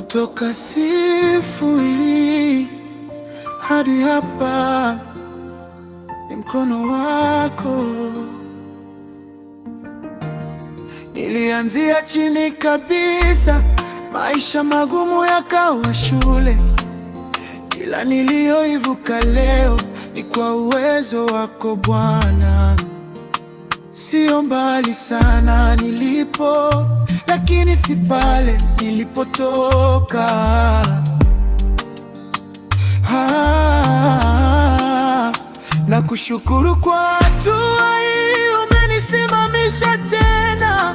Kutoka sifuri hadi hapa ni mkono wako. Nilianzia chini kabisa, maisha magumu yakawa shule. Kila niliyoivuka leo ni kwa uwezo wako Bwana. Sio mbali sana nilipo, lakini si pale nilipotoka. Na kushukuru kwa hatua hii, umenisimamisha tena.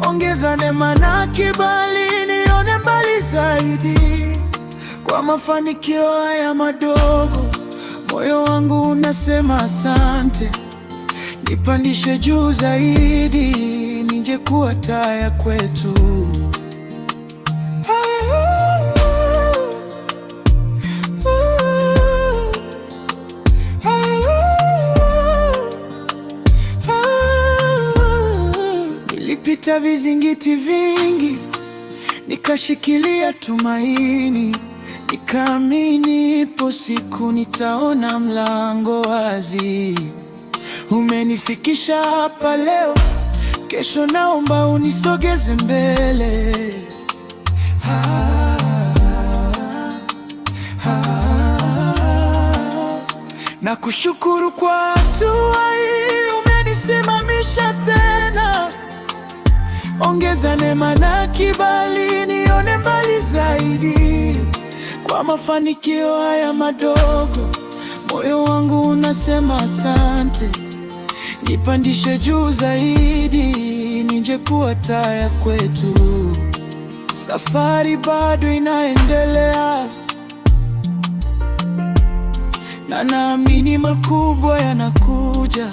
Ongeza neema na kibali, nione mbali zaidi. Kwa mafanikio haya madogo, moyo wangu unasema asante. Nipandishe juu zaidi, nije kuwa taa ya kwetu. Nilipita vizingiti vingi, nikashikilia tumaini, nikaamini ipo siku nitaona mlango wazi. Umenifikisha hapa leo, kesho naomba unisogeze mbele. Na kushukuru kwa hatua hii, umenisimamisha tena. Ongeza neema na kibali, nione mbali zaidi. Kwa mafanikio haya madogo, moyo wangu unasema asante. Nipandishe juu zaidi, nije kuwa taa ya kwetu. Safari bado inaendelea, na naamini makubwa yanakuja.